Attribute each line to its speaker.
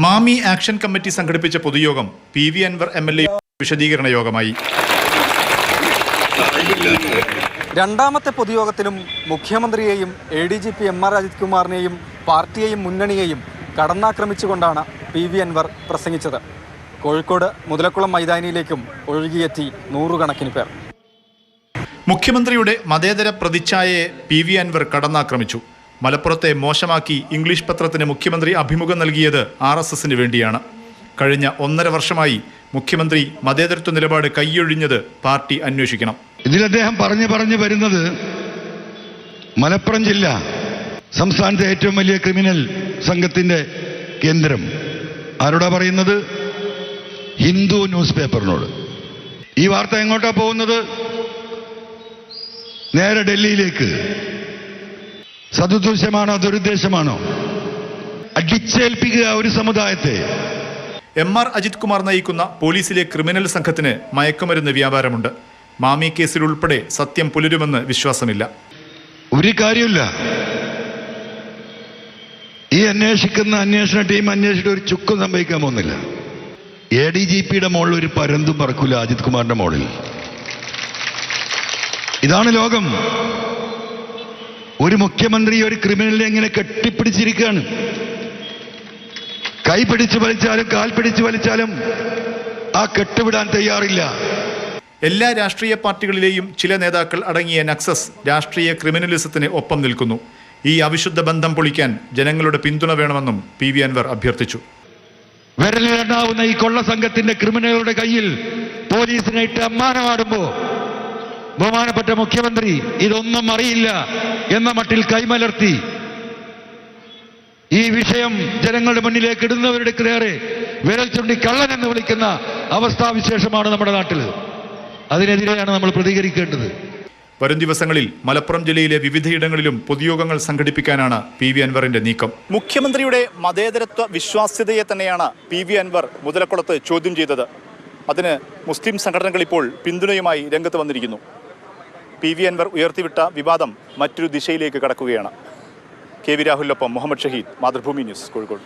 Speaker 1: മാമി action committee സംഘടിപ്പിച്ച പൊതുയോഗം PV അൻവർ MLA വിശദീകരണ യോഗമായി.
Speaker 2: രണ്ടാമത്തെ പൊതുയോഗത്തിലും മുഖ്യമന്ത്രിയെയും ADGP MR Ajith കുമാറിനെയും പാർട്ടിയെയും മുന്നണിയെയും കടന്നാക്രമിച്ചുകൊണ്ടാണ് PV Anwar പ്രസംഗിച്ചത്. കോഴിക്കോട് മുതലക്കുളം മൈതാനിയിലേക്കും ഒഴുകിയെത്തി നൂറുകണക്കിന് പേർ.
Speaker 1: മുഖ്യമന്ത്രിയുടെ മതേതര പ്രതിച്ഛായയെ PV അൻവർ കടന്നാക്രമിച്ചു. മലപ്പുറത്തെ മോശമാക്കി ഇംഗ്ലീഷ് പത്രത്തിന് മുഖ്യമന്ത്രി അഭിമുഖം നൽകിയത് RSSന് വേണ്ടിയാണ്. കഴിഞ്ഞ 1.5 വർഷമായി മുഖ്യമന്ത്രി മതേതരത്വ നിലപാട് കൈയൊഴിഞ്ഞത് പാർട്ടി അന്വേഷിക്കണം.
Speaker 3: ഇതിൽ അദ്ദേഹം പറഞ്ഞു വരുന്നത് മലപ്പുറം ജില്ല സംസ്ഥാനത്തെ ഏറ്റവും വലിയ ക്രിമിനൽ സംഘത്തിന്റെ കേന്ദ്രം. ആരോടാ പറയുന്നത്? ഹിന്ദു ന്യൂസ് പേപ്പറിനോട്. ഈ വാർത്ത എങ്ങോട്ടാ പോകുന്നത്? നേരെ ഡൽഹിയിലേക്ക്. സദുദ്ദേശമാണോ ദുരുദ്ദേശമാണോ? അടിച്ചേൽപ്പിക്കുക ഒരു സമുദായത്തെ.
Speaker 1: MR അജിത് കുമാർ നയിക്കുന്ന പോലീസിലെ ക്രിമിനൽ സംഘത്തിന് മയക്കുമരുന്ന് വ്യാപാരമുണ്ട്. മാമി കേസിൽ ഉൾപ്പെടെ സത്യം പുലരുമെന്ന് വിശ്വാസമില്ല.
Speaker 3: ഒരു കാര്യമില്ല. ഈ അന്വേഷണ ടീം അന്വേഷിച്ചിട്ട് ഒരു ചുക്കും സംഭവിക്കാൻ പോകുന്നില്ല. ADGPയുടെ മോളിൽ ഒരു പരന്തും പറക്കൂല അജിത് കുമാറിന്റെ മോളിൽ. ഇതാണ് ലോകം. ഒരു മുഖ്യമന്ത്രി ഒരു ക്രിമിനലിനെ എങ്ങനെ കെട്ടിപ്പിടിച്ചിരിക്കുകയാണ്. കൈ പിടിച്ചു വലിച്ചാലും കാൽ പിടിച്ചു വലിച്ചാലും ആ കെട്ടുവിടാൻ തയ്യാറില്ല.
Speaker 1: എല്ലാ രാഷ്ട്രീയ പാർട്ടികളിലെയും ചില നേതാക്കൾ അടങ്ങിയ നക്സസ് രാഷ്ട്രീയ ക്രിമിനലിസത്തിന് ഒപ്പം നിൽക്കുന്നു. ഈ അവിശുദ്ധ ബന്ധം പൊളിക്കാൻ ജനങ്ങളുടെ പിന്തുണ വേണമെന്നും PV അൻവർ അഭ്യർത്ഥിച്ചു.
Speaker 3: വിരലിലെണ്ണാവുന്ന ഈ കൊള്ള സംഘത്തിന്റെ ക്രിമിനലുകളുടെ കയ്യിൽ പോലീസിനായിട്ട് അമ്മാനമാടുമ്പോ ബഹുമാനപ്പെട്ട മുഖ്യമന്ത്രി ഇതൊന്നും അറിയില്ല എന്ന മട്ടിൽ കൈമലർത്തി ഈ വിഷയം ജനങ്ങളുടെ മുന്നിലേക്ക് ഇടുന്നവരുടെ നേരെ വിരൽ ചൂണ്ടി കള്ളൻ എന്ന് വിളിക്കുന്ന അവസ്ഥാവിശേഷമാണ് നമ്മുടെ നാട്ടിൽ. അതിനെതിരെയാണ് നമ്മൾ പ്രതികരിക്കേണ്ടത്.
Speaker 1: വരും ദിവസങ്ങളിൽ മലപ്പുറം ജില്ലയിലെ വിവിധയിടങ്ങളിലും പൊതുയോഗങ്ങൾ സംഘടിപ്പിക്കാനാണ് PV അൻവറിന്റെ നീക്കം. മുഖ്യമന്ത്രിയുടെ മതേതരത്വ വിശ്വാസ്യതയെ തന്നെയാണ് PV അൻവർ മുതലക്കുളത്ത് ചോദ്യം ചെയ്തത്. അതിന് മുസ്ലിം സംഘടനകൾ ഇപ്പോൾ പിന്തുണയുമായി രംഗത്ത് വന്നിരിക്കുന്നു. PV അൻവർ ഉയർത്തിവിട്ട വിവാദം മറ്റൊരു ദിശയിലേക്ക് കടക്കുകയാണ്. KV രാഹുലിനൊപ്പം മുഹമ്മദ് ഷഹീദ്, മാതൃഭൂമി ന്യൂസ്, കോഴിക്കോട്.